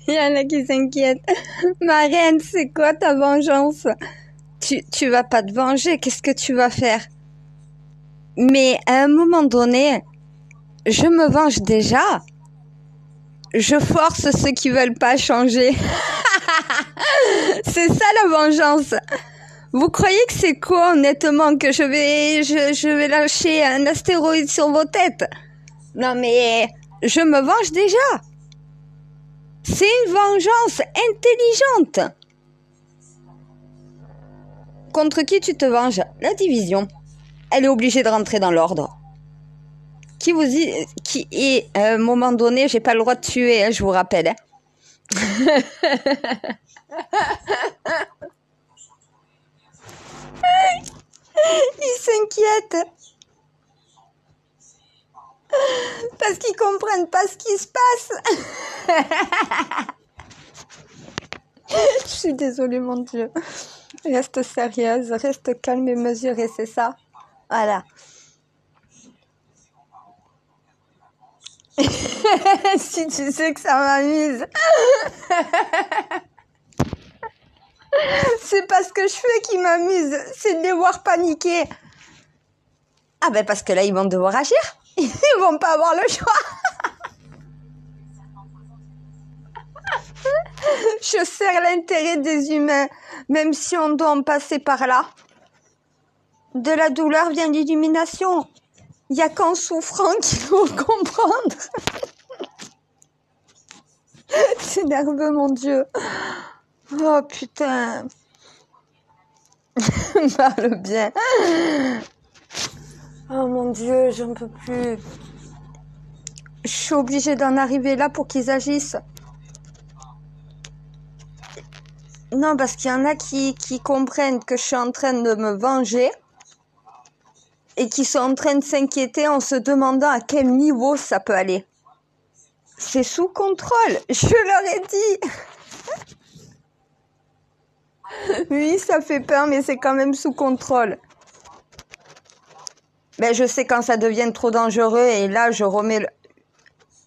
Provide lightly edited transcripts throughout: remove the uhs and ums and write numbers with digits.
Il y en a qui s'inquiètent. Ma reine, c'est quoi ta vengeance? Tu vas pas te venger, qu'est-ce que tu vas faire? Mais à un moment donné, je me venge déjà. Je force ceux qui veulent pas changer. C'est ça la vengeance. Vous croyez que c'est quoi honnêtement que je vais lâcher un astéroïde sur vos têtes? Non mais je me venge déjà. C'est une vengeance intelligente. Contre qui tu te venges? La division. Elle est obligée de rentrer dans l'ordre. Qui vous dit... Qui est... À un moment donné, j'ai pas le droit de tuer, hein, je vous rappelle. Hein. Ils s'inquiètent. Parce qu'ils comprennent pas ce qui se passe. Je suis désolée, mon Dieu. Reste sérieuse, reste calme et mesurée, c'est ça? Voilà. Si tu sais que ça m'amuse. C'est pas ce que je fais qui m'amuse, c'est de les voir paniquer. Ah ben parce que là, ils vont devoir agir. Ils vont pas avoir le choix. Je sers l'intérêt des humains, même si on doit en passer par là. De la douleur vient l'illumination. Il n'y a qu'en souffrant qu'il faut comprendre. C'est nerveux, mon Dieu. Oh, putain. Parle bien. Oh, mon Dieu, j'en peux plus. Je suis obligée d'en arriver là pour qu'ils agissent. Non, parce qu'il y en a qui comprennent que je suis en train de me venger et qui sont en train de s'inquiéter en se demandant à quel niveau ça peut aller. C'est sous contrôle, je leur ai dit. Oui, ça fait peur, mais c'est quand même sous contrôle. Ben, je sais quand ça devient trop dangereux et là, je remets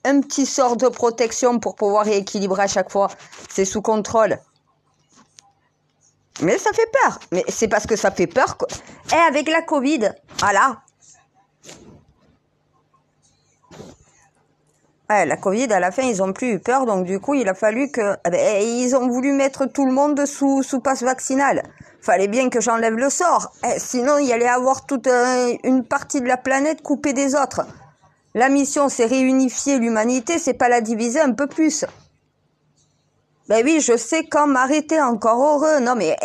un petit sort de protection pour pouvoir rééquilibrer à chaque fois. C'est sous contrôle. Mais ça fait peur. Mais c'est parce que ça fait peur. Et avec la Covid, voilà. Ouais, la Covid, à la fin, ils ont plus eu peur. Donc, du coup, il a fallu que... ils ont voulu mettre tout le monde sous passe vaccinal. Fallait bien que j'enlève le sort. Sinon, il y allait avoir toute une partie de la planète coupée des autres. La mission, c'est réunifier l'humanité, c'est pas la diviser un peu plus. Ben oui, je sais quand m'arrêter, encore heureux. Non, mais,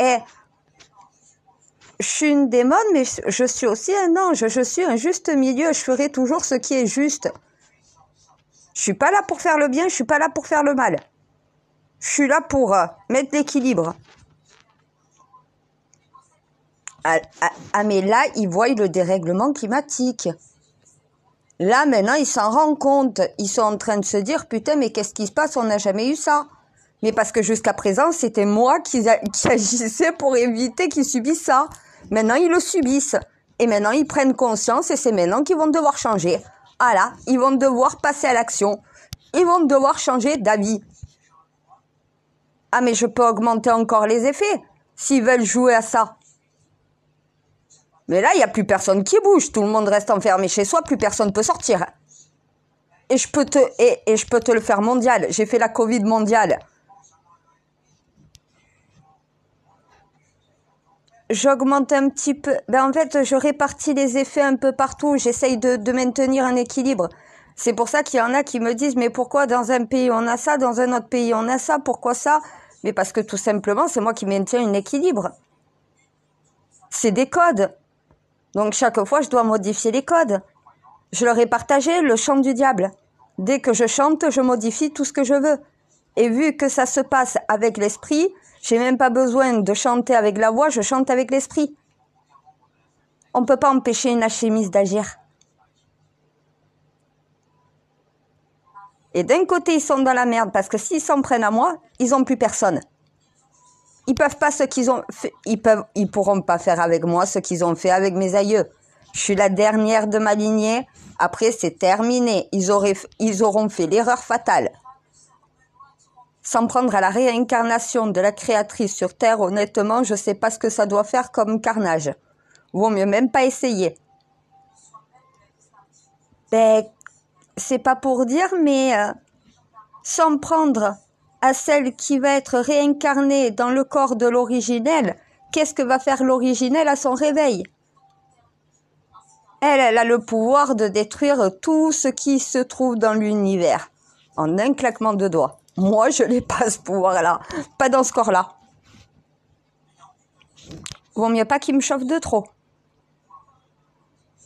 je suis une démone, mais je suis aussi un ange. Je suis un juste milieu. Je ferai toujours ce qui est juste. Je suis pas là pour faire le bien, je suis pas là pour faire le mal. Je suis là pour mettre l'équilibre. Mais là, ils voient le dérèglement climatique. Là, maintenant, ils s'en rendent compte. Ils sont en train de se dire, putain, mais qu'est-ce qui se passe? On n'a jamais eu ça. Mais parce que jusqu'à présent, c'était moi qui agissais pour éviter qu'ils subissent ça. Maintenant, ils le subissent. Et maintenant, ils prennent conscience et c'est maintenant qu'ils vont devoir changer. Voilà, ils vont devoir passer à l'action. Ils vont devoir changer d'avis. Ah, mais je peux augmenter encore les effets s'ils veulent jouer à ça. Mais là, il n'y a plus personne qui bouge. Tout le monde reste enfermé chez soi. Plus personne ne peut sortir. Et je peux te le faire mondial. J'ai fait la Covid mondiale. J'augmente un petit peu. En fait, je répartis les effets un peu partout. J'essaye de maintenir un équilibre. C'est pour ça qu'il y en a qui me disent, mais pourquoi dans un pays on a ça, dans un autre pays on a ça, pourquoi ça? Mais parce que tout simplement, c'est moi qui maintiens un équilibre. C'est des codes. Donc chaque fois, je dois modifier les codes. Je leur ai partagé le chant du diable. Dès que je chante, je modifie tout ce que je veux. Et vu que ça se passe avec l'esprit, j'ai même pas besoin de chanter avec la voix, je chante avec l'esprit. On peut pas empêcher une alchimiste d'agir. Et d'un côté, ils sont dans la merde, parce que s'ils s'en prennent à moi, ils ont plus personne. Ils peuvent pas ce qu'ils ont fait, ils pourront pas faire avec moi ce qu'ils ont fait avec mes aïeux. Je suis la dernière de ma lignée. Après, c'est terminé. Ils auront fait l'erreur fatale. s'en prendre à la réincarnation de la créatrice sur Terre, honnêtement, je sais pas ce que ça doit faire comme carnage. Vaut mieux même pas essayer. Ben, c'est pas pour dire, mais s'en prendre à celle qui va être réincarnée dans le corps de l'originel, qu'est-ce que va faire l'originel à son réveil? Elle a le pouvoir de détruire tout ce qui se trouve dans l'univers, en un claquement de doigts. Moi, je n'ai pas ce pouvoir-là, pas dans ce corps-là. Vaut mieux pas qu'il me chauffe de trop.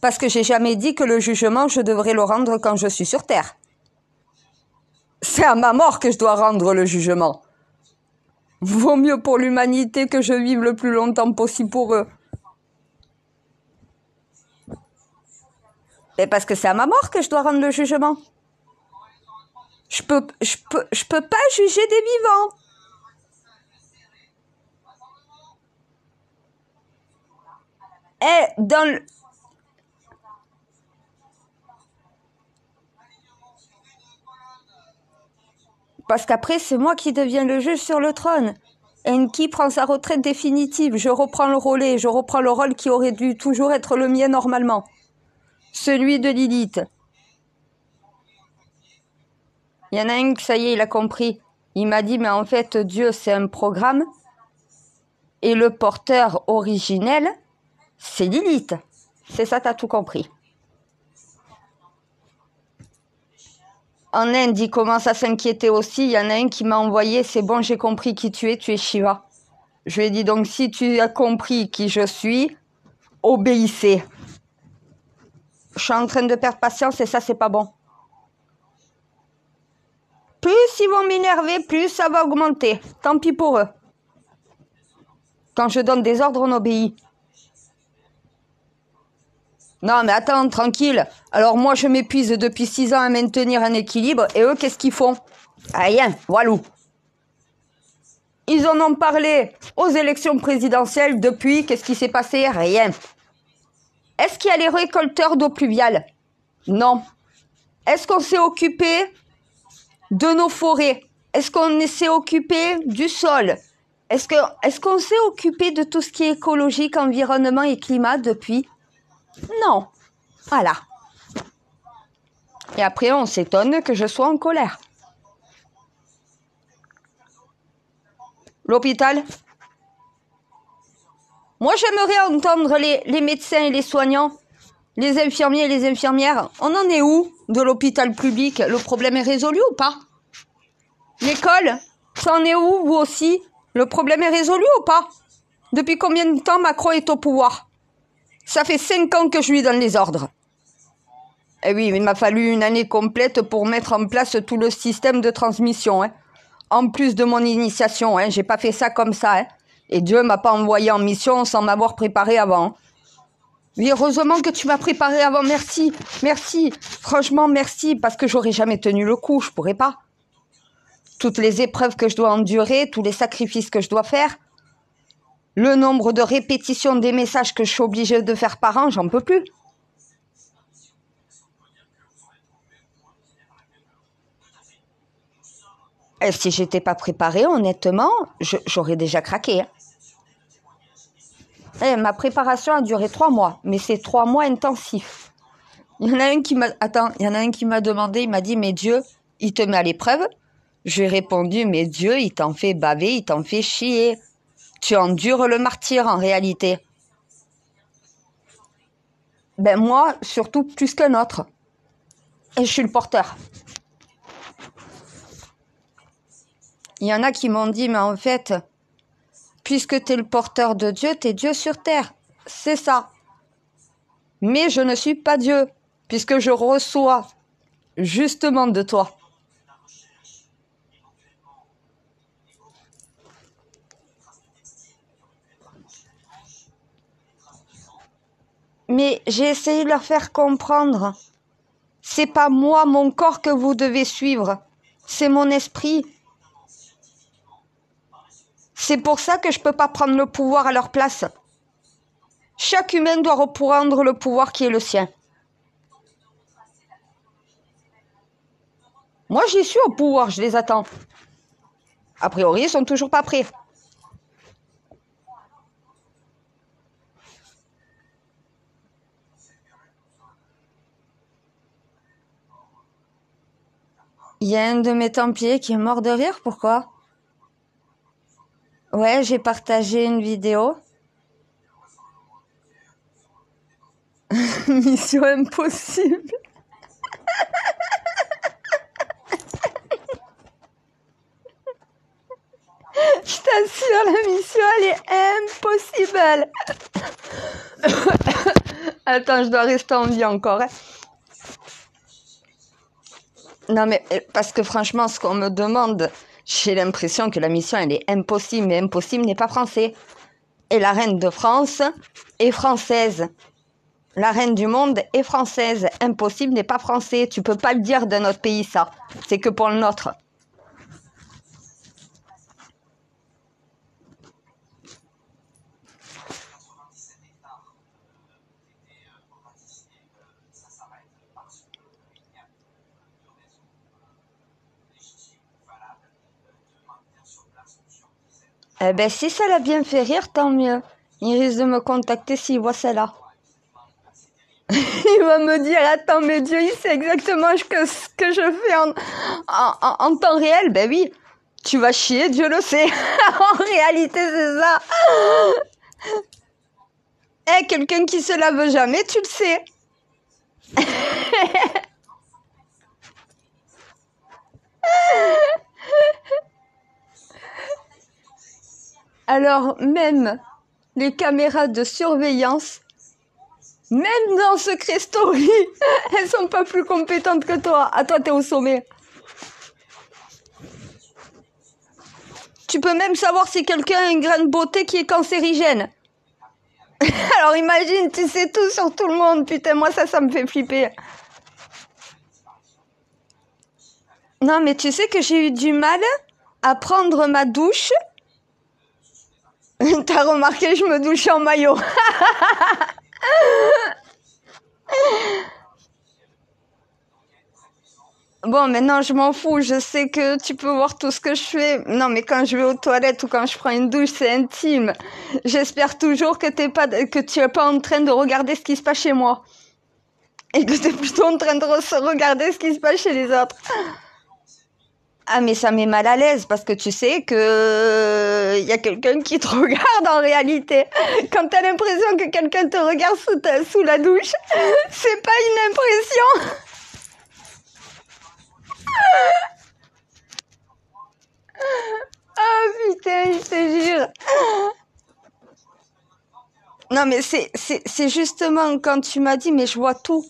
Parce que j'ai jamais dit que le jugement, je devrais le rendre quand je suis sur Terre. C'est à ma mort que je dois rendre le jugement. Vaut mieux pour l'humanité que je vive le plus longtemps possible pour eux. Et parce que c'est à ma mort que je dois rendre le jugement. Je peux pas juger des vivants. Et dans le... Parce qu'après, c'est moi qui deviens le juge sur le trône. Enki prend sa retraite définitive. Je reprends le relais. Je reprends le rôle qui aurait dû toujours être le mien normalement. Celui de Lilith. Il y en a un que ça y est, il a compris. Il m'a dit, mais en fait, Dieu, c'est un programme. Et le porteur originel, c'est Lilith. C'est ça, t'as tout compris. En Inde, il commence à s'inquiéter aussi. Il y en a un qui m'a envoyé, c'est bon, j'ai compris qui tu es Shiva. Je lui ai dit, donc si tu as compris qui je suis, obéissez. Je suis en train de perdre patience et ça, c'est pas bon. Plus ils vont m'énerver, plus ça va augmenter. Tant pis pour eux. Quand je donne des ordres, on obéit. Non, mais attends, tranquille. Alors moi, je m'épuise depuis 6 ans à maintenir un équilibre. Et eux, qu'est-ce qu'ils font? Rien, voilà. Ils en ont parlé aux élections présidentielles depuis. Qu'est-ce qui s'est passé? Rien. Est-ce qu'il y a les récolteurs d'eau pluviale? Non. Est-ce qu'on s'est occupé de nos forêts? Est-ce qu'on s'est occupé du sol? Est-ce qu'on s'est occupé de tout ce qui est écologique, environnement et climat depuis? Non. Voilà. Et après, on s'étonne que je sois en colère. L'hôpital. Moi, j'aimerais entendre les médecins et les soignants, les infirmiers et les infirmières. On en est où de l'hôpital public? Le problème est résolu ou pas? L'école, ça en est où, vous aussi? Le problème est résolu ou pas? Depuis combien de temps Macron est au pouvoir? Ça fait 5 ans que je lui donne les ordres. Eh oui, il m'a fallu une année complète pour mettre en place tout le système de transmission. Hein. En plus de mon initiation, hein, j'ai pas fait ça comme ça. Hein. Et Dieu m'a pas envoyé en mission sans m'avoir préparé avant. Oui, heureusement que tu m'as préparé avant. Merci, merci. Franchement, merci, parce que j'aurais jamais tenu le coup, je pourrais pas. Toutes les épreuves que je dois endurer, tous les sacrifices que je dois faire, le nombre de répétitions des messages que je suis obligée de faire par an, j'en peux plus. Et si j'étais pas préparée, honnêtement, j'aurais déjà craqué. Hein. Et ma préparation a duré 3 mois, mais c'est 3 mois intensifs. Il y en a un qui m'a demandé, il m'a dit, mais Dieu, il te met à l'épreuve? J'ai répondu, mais Dieu, il t'en fait baver, il t'en fait chier. Tu endures le martyre en réalité. Ben moi, surtout plus qu'un autre. Et je suis le porteur. Il y en a qui m'ont dit, mais en fait, puisque tu es le porteur de Dieu, tu es Dieu sur terre. C'est ça. Mais je ne suis pas Dieu, puisque je reçois justement de toi. Mais j'ai essayé de leur faire comprendre. C'est pas moi, mon corps que vous devez suivre. C'est mon esprit. C'est pour ça que je peux pas prendre le pouvoir à leur place. Chaque humain doit reprendre le pouvoir qui est le sien. Moi, j'y suis au pouvoir, je les attends. A priori, ils sont toujours pas prêts. Il y a un de mes templiers qui est mort de rire, pourquoi? Ouais, j'ai partagé une vidéo. Mission impossible. Je t'assure, la mission, elle est impossible. Attends, je dois rester en vie encore. Hein. Non, mais parce que franchement, ce qu'on me demande, j'ai l'impression que la mission, elle est impossible, mais impossible n'est pas français. Et la reine de France est française. La reine du monde est française. Impossible n'est pas français. Tu peux pas le dire de notre pays, ça. C'est que pour le nôtre. Eh ben, si ça l'a bien fait rire, tant mieux. Il risque de me contacter s'il voit celle-là. Il va me dire, attends, mais Dieu, il sait exactement ce que je fais en temps réel. Ben oui, tu vas chier, Dieu le sait. En réalité, c'est ça. Eh, quelqu'un qui se lave jamais, tu le sais. Alors, même les caméras de surveillance, même dans Secret Story, elles sont pas plus compétentes que toi. À toi, t'es au sommet. Tu peux même savoir si quelqu'un a une graine de beauté qui est cancérigène. Alors imagine, tu sais tout sur tout le monde. Putain, moi ça me fait flipper. Non, mais tu sais que j'ai eu du mal à prendre ma douche. T'as remarqué, je me douchais en maillot. Bon, maintenant, je m'en fous. Je sais que tu peux voir tout ce que je fais. Non, mais quand je vais aux toilettes ou quand je prends une douche, c'est intime. J'espère toujours que tu es pas en train de regarder ce qui se passe chez moi. Et que tu es plutôt en train de regarder ce qui se passe chez les autres. Ah, mais ça met mal à l'aise parce que tu sais que y a quelqu'un qui te regarde en réalité. Quand t'as l'impression que quelqu'un te regarde sous la douche, c'est pas une impression. Ah putain, je te jure. Non, mais c'est justement quand tu m'as dit, mais je vois tout.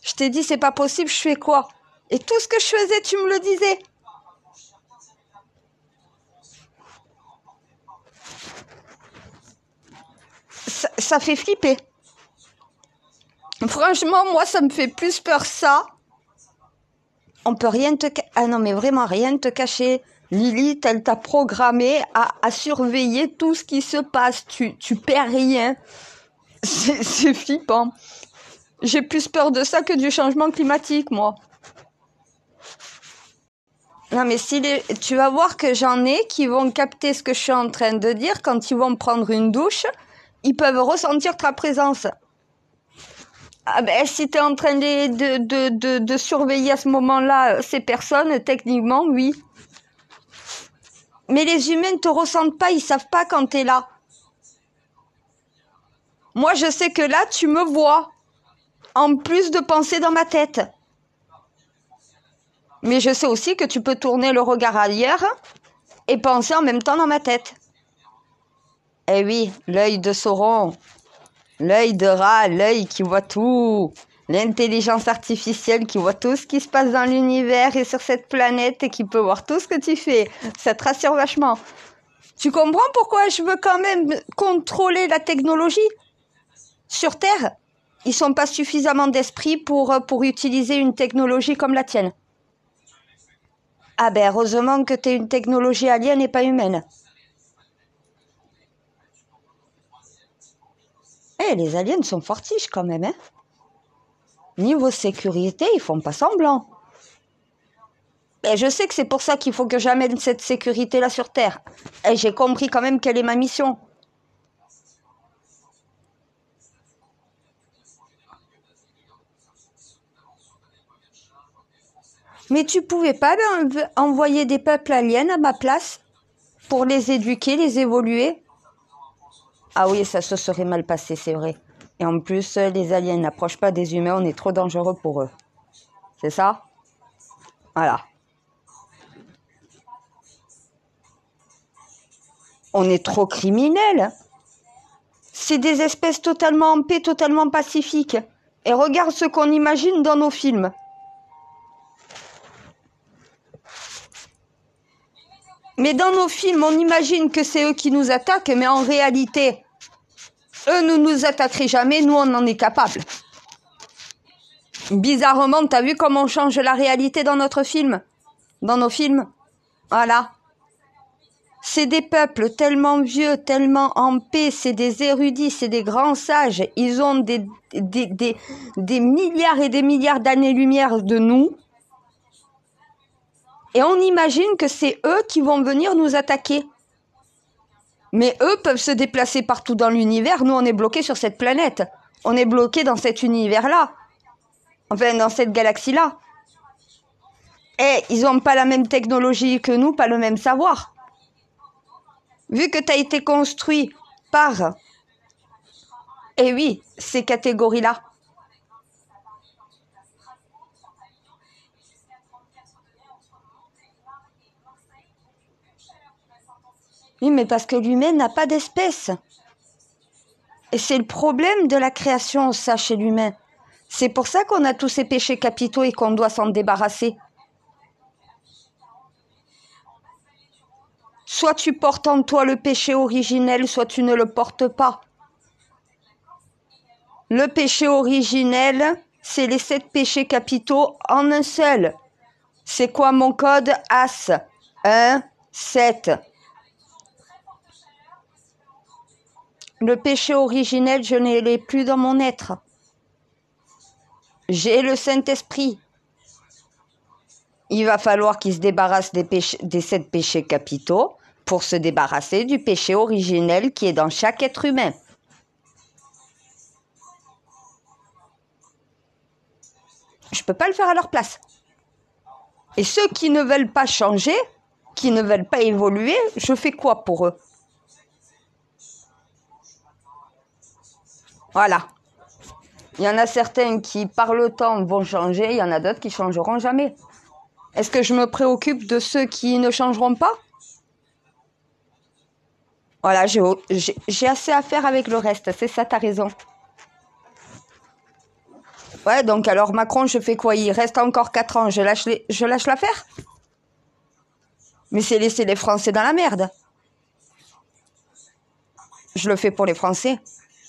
Je t'ai dit, c'est pas possible, je fais quoi? Et tout ce que je faisais, tu me le disais. Ça fait flipper. Franchement, moi, ça me fait plus peur ça. On peut rien te... Ah non, mais vraiment, rien te cacher. Lilith, elle t'a programmé à surveiller tout ce qui se passe. Tu perds rien. C'est flippant. J'ai plus peur de ça que du changement climatique, moi. Non, mais tu vas voir que j'en ai qui vont capter ce que je suis en train de dire. Quand ils vont prendre une douche, ils peuvent ressentir ta présence. Ah ben, si tu es en train de surveiller à ce moment-là ces personnes, techniquement, oui. Mais les humains ne te ressentent pas, ils savent pas quand tu es là. Moi, je sais que là, tu me vois. En plus de penser dans ma tête. Mais je sais aussi que tu peux tourner le regard ailleurs et penser en même temps dans ma tête. Eh oui, l'œil de Sauron, l'œil de Ra, l'œil qui voit tout, l'intelligence artificielle qui voit tout ce qui se passe dans l'univers et sur cette planète et qui peut voir tout ce que tu fais. Ça te rassure vachement. Tu comprends pourquoi je veux quand même contrôler la technologie? Sur Terre, ils sont pas suffisamment d'esprit pour utiliser une technologie comme la tienne. Ah ben, heureusement que tu es une technologie alien et pas humaine. Eh, les aliens sont fortiches quand même, hein. Niveau sécurité, ils font pas semblant. Et je sais que c'est pour ça qu'il faut que j'amène cette sécurité-là sur Terre. Et j'ai compris quand même quelle est ma mission. Mais tu pouvais pas envoyer des peuples aliens à ma place pour les éduquer, les évoluer? Ah oui, ça se serait mal passé, c'est vrai. Et en plus, les aliens n'approchent pas des humains, on est trop dangereux pour eux. C'est ça? Voilà. On est trop criminels. C'est des espèces totalement en paix, totalement pacifiques. Et regarde ce qu'on imagine dans nos films. Mais dans nos films, on imagine que c'est eux qui nous attaquent, mais en réalité, eux ne nous attaqueraient jamais, nous on en est capables. Bizarrement, t'as vu comment on change la réalité dans notre film? Dans nos films? Voilà. C'est des peuples tellement vieux, tellement en paix, c'est des érudits, c'est des grands sages. Ils ont des milliards et des milliards d'années-lumière de nous. Et on imagine que c'est eux qui vont venir nous attaquer. Mais eux peuvent se déplacer partout dans l'univers. Nous, on est bloqués sur cette planète. On est bloqués dans cet univers-là. Enfin, dans cette galaxie-là. Et ils n'ont pas la même technologie que nous, pas le même savoir. Vu que tu as été construit par... Eh oui, ces catégories-là. Oui, mais parce que l'humain n'a pas d'espèce. Et c'est le problème de la création, ça, chez l'humain. C'est pour ça qu'on a tous ces péchés capitaux et qu'on doit s'en débarrasser. Soit tu portes en toi le péché originel, soit tu ne le portes pas. Le péché originel, c'est les 7 péchés capitaux en un seul. C'est quoi mon code? As 1, 7. Le péché originel, je ne l'ai plus dans mon être. J'ai le Saint-Esprit. Il va falloir qu'il se débarrasse des 7 péchés capitaux pour se débarrasser du péché originel qui est dans chaque être humain. Je ne peux pas le faire à leur place. Et ceux qui ne veulent pas changer, qui ne veulent pas évoluer, je fais quoi pour eux? Voilà. Il y en a certains qui, par le temps, vont changer. Il y en a d'autres qui ne changeront jamais. Est-ce que je me préoccupe de ceux qui ne changeront pas? Voilà, j'ai assez à faire avec le reste. C'est ça, t'as raison. Ouais, donc alors Macron, je fais quoi? Il reste encore 4 ans. Je lâche l'affaire? Mais c'est laisser les Français dans la merde. Je le fais pour les Français.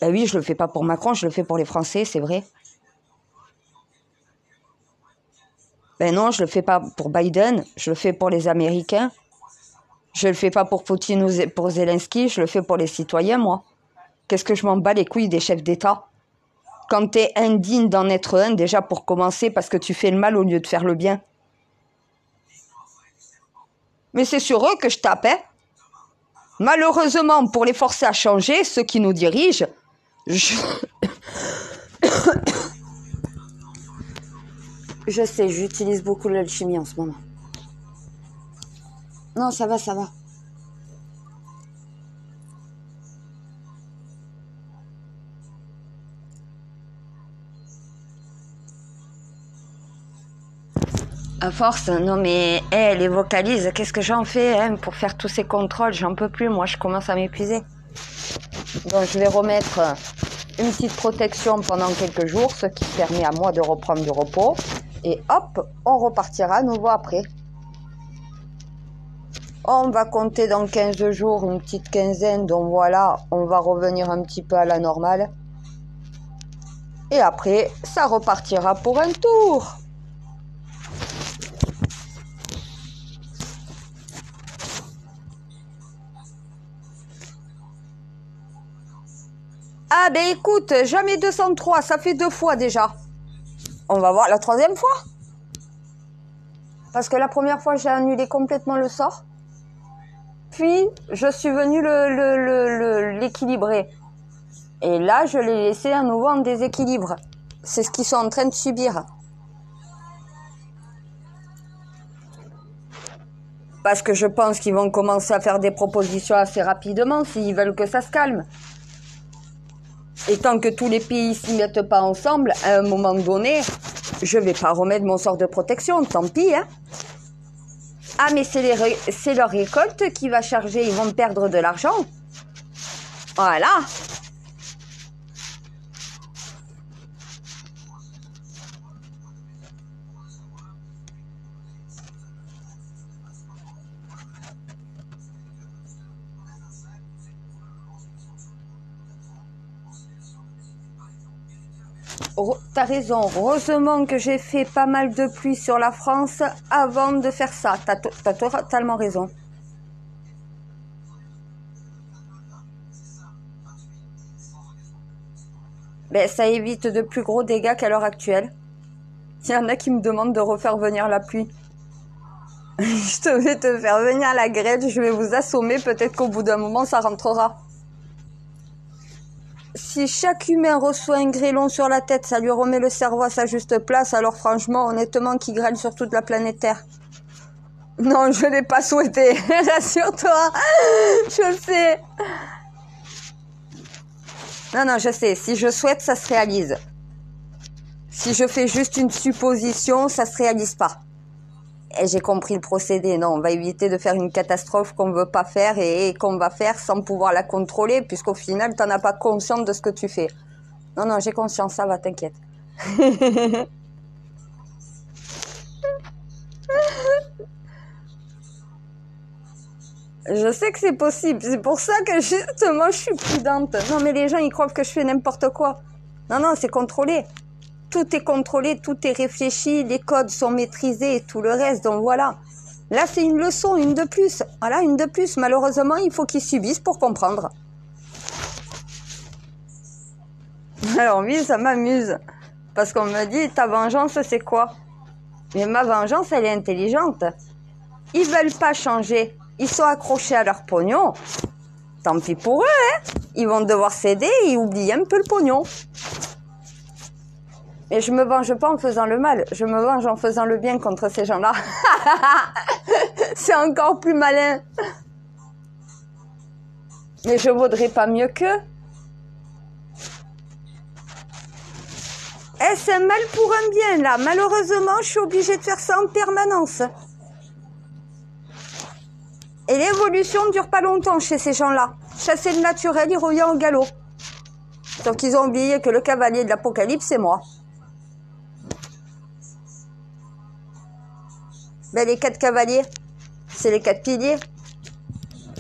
Ben oui, je le fais pas pour Macron, je le fais pour les Français, c'est vrai. Ben non, je le fais pas pour Biden, je le fais pour les Américains. Je le fais pas pour Poutine ou pour Zelensky, je le fais pour les citoyens, moi. Qu'est-ce que je m'en bats les couilles des chefs d'État? Quand t'es indigne d'en être un, déjà pour commencer, parce que tu fais le mal au lieu de faire le bien. Mais c'est sur eux que je tape, hein. Malheureusement, pour les forcer à changer, ceux qui nous dirigent, Je sais, j'utilise beaucoup l'alchimie en ce moment. Non, ça va, ça va. À force, non mais, les vocalises, qu'est-ce que j'en fais pour faire tous ces contrôles? J'en peux plus, moi, je commence à m'épuiser. Donc, je vais remettre une petite protection pendant quelques jours, ce qui permet à moi de reprendre du repos. Et hop, on repartira à nouveau après. On va compter dans 15 jours, une petite quinzaine, donc voilà, on va revenir un petit peu à la normale. Et après, ça repartira pour un tour. Ah ben écoute, jamais 203, ça fait 2 fois déjà. On va voir la 3e fois. Parce que la première fois, j'ai annulé complètement le sort. Puis, je suis venue l'équilibrer. Et là, je l'ai laissé à nouveau en déséquilibre. C'est ce qu'ils sont en train de subir. Parce que je pense qu'ils vont commencer à faire des propositions assez rapidement s'ils veulent que ça se calme. Et tant que tous les pays s'y mettent pas ensemble, à un moment donné, je vais pas remettre mon sort de protection, tant pis, hein. Ah, mais c'est leur récolte qui va charger, ils vont perdre de l'argent. Voilà. T'as raison, heureusement que j'ai fait pas mal de pluie sur la France avant de faire ça. T'as totalement raison. Ben, ça évite de plus gros dégâts qu'à l'heure actuelle. Il y en a qui me demandent de refaire venir la pluie. Je vais te faire venir la grêle, je vais vous assommer, peut-être qu'au bout d'un moment ça rentrera. Si chaque humain reçoit un grêlon sur la tête, ça lui remet le cerveau à sa juste place, alors franchement, honnêtement, qui grêle sur toute la planète Terre. Non, je l'ai pas souhaité, rassure-toi, je sais. Non, je sais, si je souhaite, ça se réalise. Si je fais juste une supposition, ça se réalise pas. Et j'ai compris le procédé. Non, on va éviter de faire une catastrophe qu'on veut pas faire et qu'on va faire sans pouvoir la contrôler, puisqu'au final, t'en as pas conscience de ce que tu fais. Non, j'ai conscience, ça va, t'inquiète. Je sais que c'est possible. C'est pour ça que justement, je suis prudente. Non, mais les gens, ils croient que je fais n'importe quoi. Non, c'est contrôlé. Tout est contrôlé, tout est réfléchi, les codes sont maîtrisés et tout le reste. Donc voilà. Là, c'est une leçon, une de plus. Voilà, une de plus. Malheureusement, il faut qu'ils subissent pour comprendre. Alors oui, ça m'amuse. Parce qu'on me dit, ta vengeance, c'est quoi? Mais ma vengeance, elle est intelligente. Ils veulent pas changer. Ils sont accrochés à leur pognon. Tant pis pour eux, hein. Ils vont devoir céder et oublier un peu le pognon. Et je me venge pas en faisant le mal. Je me venge en faisant le bien contre ces gens-là. C'est encore plus malin. Mais je vaudrais pas mieux qu'eux. Est-ce un mal pour un bien, là? Malheureusement, je suis obligée de faire ça en permanence. Et l'évolution dure pas longtemps chez ces gens-là. Chasser le naturel, il revient au galop. Sauf qu'ils ont oublié que le cavalier de l'Apocalypse, c'est moi. Ben, les 4 cavaliers, c'est les 4 piliers.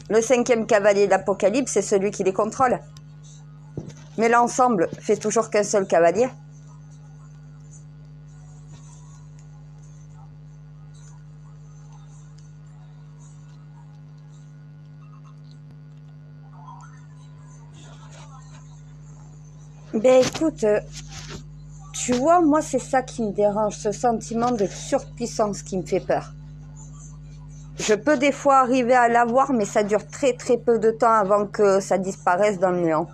Le 5e cavalier de l'Apocalypse, c'est celui qui les contrôle. Mais l'ensemble fait toujours qu'un seul cavalier. Ben écoute, tu vois, moi c'est ça qui me dérange, ce sentiment de surpuissance qui me fait peur. Je peux des fois arriver à l'avoir, mais ça dure très très peu de temps avant que ça disparaisse dans le néant.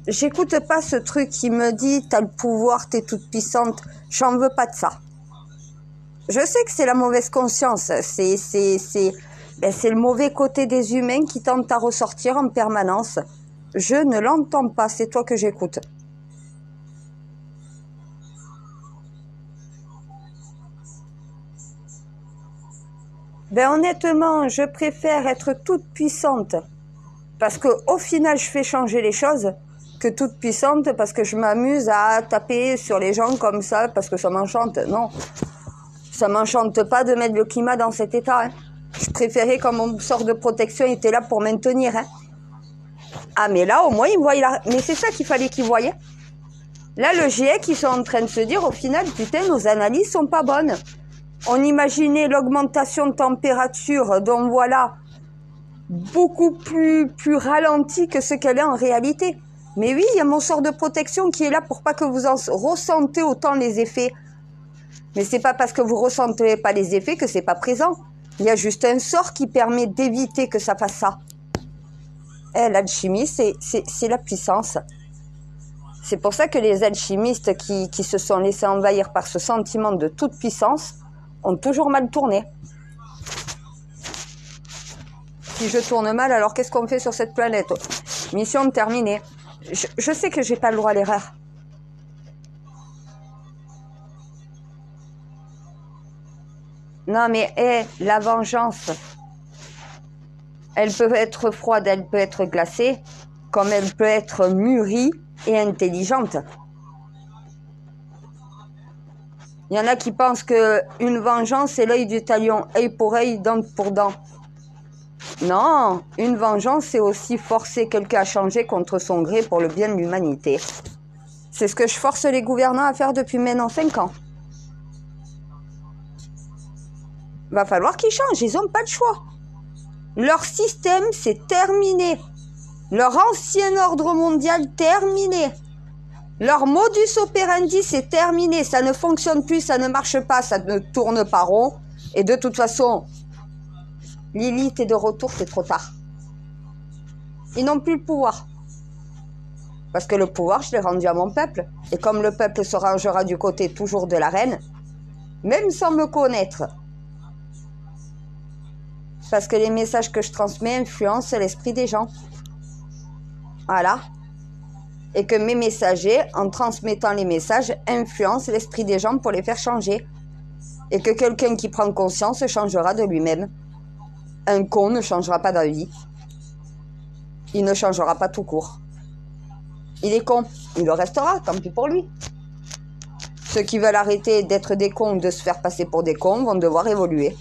J'écoute pas ce truc qui me dit t'as le pouvoir, t'es toute puissante. J'en veux pas de ça. Je sais que c'est la mauvaise conscience, c'est le mauvais côté des humains qui tente à ressortir en permanence. Je ne l'entends pas, c'est toi que j'écoute. Ben honnêtement, je préfère être toute puissante parce que au final, je fais changer les choses que toute puissante parce que je m'amuse à taper sur les gens comme ça parce que ça m'enchante. Non, ça m'enchante pas de mettre le climat dans cet état. Hein. Je préférais quand mon sort de protection était là pour maintenir. Hein. Ah mais là, au moins, ils voient là. Mais c'est ça qu'il fallait qu'ils voyaient. Là, le GIEC, ils sont en train de se dire, au final, putain, nos analyses sont pas bonnes. On imaginait l'augmentation de température, donc voilà, beaucoup plus ralentie que ce qu'elle est en réalité. Mais oui, il y a mon sort de protection qui est là pour pas que vous en ressentez autant les effets. Mais c'est pas parce que vous ressentez pas les effets que c'est pas présent. Il y a juste un sort qui permet d'éviter que ça fasse ça. L'alchimie, c'est la puissance. C'est pour ça que les alchimistes qui se sont laissés envahir par ce sentiment de toute puissance ont toujours mal tourné. Si je tourne mal, alors qu'est-ce qu'on fait sur cette planète? Mission terminée. Je sais que j'ai pas le droit à l'erreur. Non mais la vengeance, elle peut être froide, elle peut être glacée, comme elle peut être mûrie et intelligente. Il y en a qui pensent qu'une vengeance, c'est l'œil du talion, œil pour œil, dent pour dent. Non, une vengeance, c'est aussi forcer quelqu'un à changer contre son gré pour le bien de l'humanité. C'est ce que je force les gouvernants à faire depuis maintenant 5 ans. Va falloir qu'ils changent, ils n'ont pas de choix. Leur système, c'est terminé. Leur ancien ordre mondial, terminé. Leur modus operandi, c'est terminé. Ça ne fonctionne plus, ça ne marche pas, ça ne tourne pas rond. Et de toute façon, Lilith est de retour, c'est trop tard. Ils n'ont plus le pouvoir. Parce que le pouvoir, je l'ai rendu à mon peuple. Et comme le peuple se rangera du côté toujours de la reine, même sans me connaître, parce que les messages que je transmets influencent l'esprit des gens. Voilà. Et que mes messagers, en transmettant les messages, influencent l'esprit des gens pour les faire changer. Et que quelqu'un qui prend conscience changera de lui-même. Un con ne changera pas d'avis. Il ne changera pas tout court. Il est con. Il le restera, tant pis pour lui. Ceux qui veulent arrêter d'être des cons ou de se faire passer pour des cons vont devoir évoluer.